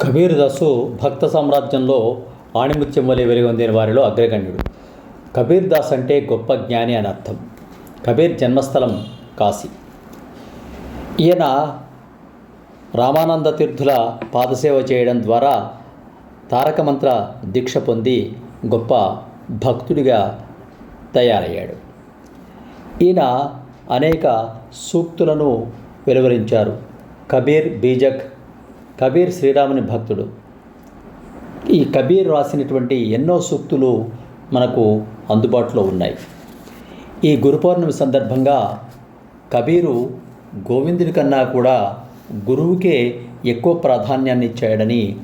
కబీర్దాసు భక్త సామ్రాజ్యంలో ఆణిముత్యం వలె వెలుగొందిన వారిలో అగ్రగణ్యుడు. కబీర్దాస్ అంటే గొప్ప జ్ఞాని అని అర్థం. కబీర్ జన్మస్థలం కాశీ. ఈయన రామానంద తీర్థుల పాదసేవ చేయడం ద్వారా తారక మంత్ర దీక్ష పొంది గొప్ప భక్తుడిగా తయారయ్యాడు. ఈయన అనేక సూక్తులను వెలువరించారు. కబీర్ బీజక్. కబీర్ శ్రీరాముని భక్తుడు. ఈ కబీర్ రాసినటువంటి ఎన్నో సూక్తులు మనకు అందుబాటులో ఉన్నాయి. ఈ గురు పౌర్ణమి సందర్భంగా కబీరు గోవిందుడి కన్నా కూడా గురువుకే ఎక్కువ ప్రాధాన్యాన్ని ఇచ్చాడని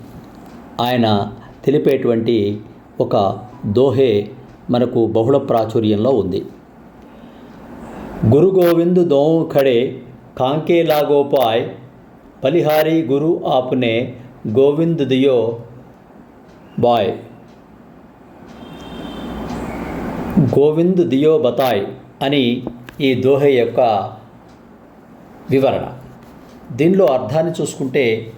ఆయన తెలిపేటువంటి ఒక దోహే మనకు బహుళ ప్రాచుర్యంలో ఉంది. గురు గోవిందు దోం ఖడే కాంకే లాగోపాయ్ బలిహారీ గురు ఆపునే గోవింద్ దియో బాయ్ గోవింద్ దియో బతాయ్ అని ఈ దోహే యొక్క వివరణ. దీనిలో అర్థాన్ని చూసుకుంటే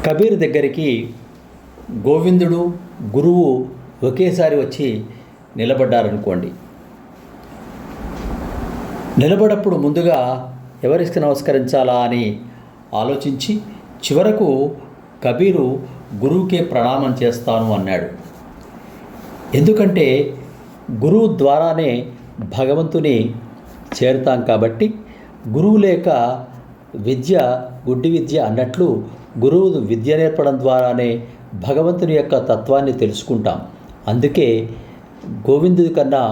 కబీర్ దగ్గరికి గోవిందుడు గురువు ఒకేసారి వచ్చి నిలబడ్డారనుకోండి. నిలబడప్పుడు ముందుగా ఎవరికి నమస్కరించాలా అని ఆలోచించి చివరకు కబీరు గురువుకే ప్రణామం చేస్తాను అన్నాడు. ఎందుకంటే గురువు ద్వారానే భగవంతుని చేరుతాం కాబట్టి, గురువు లేక విద్య గుడ్డి విద్య అన్నట్లు గురువు విద్య నేర్పడం ద్వారానే భగవంతుని యొక్క తత్వాన్ని తెలుసుకుంటాం. అందుకే గోవిందుడి కన్నా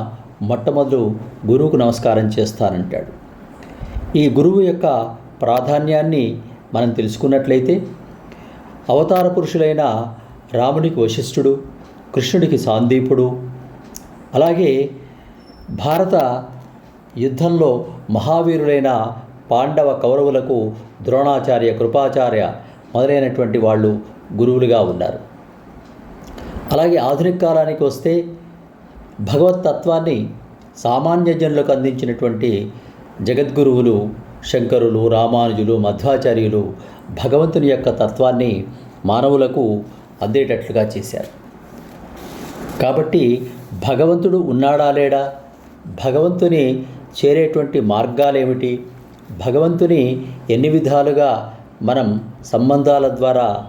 మొట్టమొదలు గురువుకు నమస్కారం చేస్తానంటాడు. ఈ గురువు యొక్క ప్రాధాన్యాన్ని మనం తెలుసుకున్నట్లయితే అవతార పురుషులైన రామునికి వశిష్ఠుడు, కృష్ణుడికి సాందీపుడు, అలాగే భారత యుద్ధంలో మహావీరులైన పాండవ కౌరవులకు ద్రోణాచార్య, కృపాచార్య మొదలైనటువంటి వాళ్ళు గురువులుగా ఉన్నారు. అలాగే ఆధునిక కాలానికి వస్తే భగవతత్వాన్ని సామాన్య జనులకు అందించినటువంటి జగద్గురువులు శంకరులు, రామానుజులు, మధ్వాచార్యులు భగవంతుని యొక్క తత్వాన్ని మానవులకు అందేటట్లుగా చేశారు. కాబట్టి భగవంతుడు ఉన్నాడా లేడా, భగవంతుని చేరేటువంటి మార్గాలేమిటి, భగవంతుని ఎన్ని విధాలుగా మనం సంబంధాల ద్వారా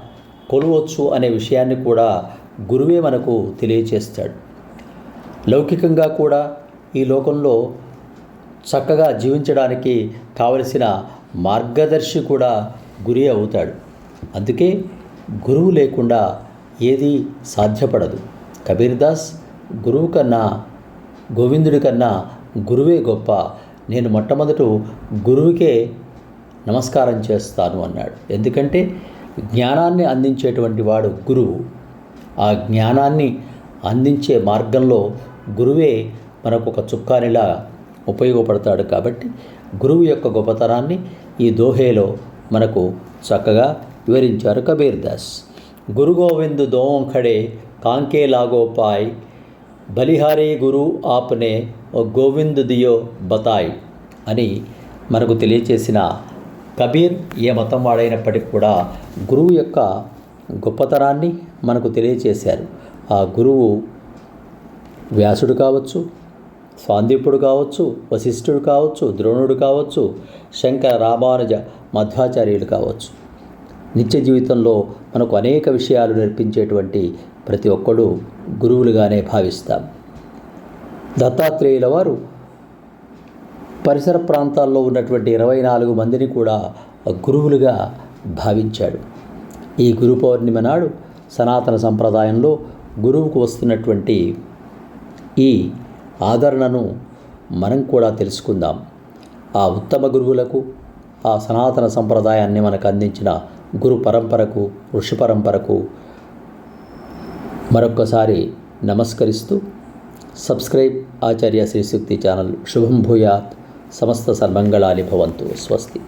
కొలవచ్చు అనే విషయాన్ని కూడా గురువే మనకు తెలియచేస్తాడు. లౌకికంగా కూడా ఈ లోకంలో చక్కగా జీవించడానికి కావలసిన మార్గదర్శి కూడా గురి అవుతాడు. అందుకే గురువు లేకుండా ఏది సాధ్యపడదు. కబీర్దాస్ గురువు కన్నా, గోవిందుడి కన్నా గురువే గొప్ప, నేను మొట్టమొదట గురువుకే నమస్కారం చేస్తాను అన్నాడు. ఎందుకంటే జ్ఞానాన్ని అందించేటువంటి వాడు గురువు. ఆ జ్ఞానాన్ని అందించే మార్గంలో గురువే మనకు ఒక చుక్కానిలా ఉపయోగపడతాడు. కాబట్టి గురువు యొక్క గొప్పతనాన్ని ఈ దోహేలో మనకు చక్కగా వివరించారు కబీర్దాస్. గురు గోవింద్ దోం ఖడే కాంకే లాగోపాయ్ బలిహారీ గురు ఆప్నే గోవింద్ దియో బతాయ్ అని మనకు తెలియచేసిన కబీర్ ఏ మతం వాడైనప్పటికీ కూడా గురువు యొక్క గొప్పతనాన్ని మనకు తెలియచేశారు. ఆ గురువు వ్యాసుడు కావచ్చు, సాందీపుడు కావచ్చు, వశిష్ఠుడు కావచ్చు, ద్రోణుడు కావచ్చు, శంకర, రామానుజ, మధ్వాచార్యులు కావచ్చు. నిత్య జీవితంలో మనకు అనేక విషయాలు నేర్పించేటువంటి ప్రతి ఒక్కడు గురువులుగానే భావిస్తాం. దత్తాత్రేయుల వారు పరిసర ప్రాంతాల్లో ఉన్నటువంటి 24 మందిని కూడా గురువులుగా భావించాడు. ఈ గురు పౌర్ణిమ నాడు సనాతన సంప్రదాయంలో గురువుకు వస్తున్నటువంటి ఈ ఆదరణను మనం కూడా తెలుసుకుందాం. ఆ ఉత్తమ గురువులకు, ఆ సనాతన సంప్రదాయాన్ని మనకు అందించిన గురు పరంపరకు, ఋషి పరంపరకు మరొక్కసారి నమస్కరిస్తూ సబ్స్క్రైబ్ ఆచార్య శ్రీశక్తి ఛానల్. శుభం భూయాత్. సమస్త సన్మంగళాని భవంతు. స్వస్తి.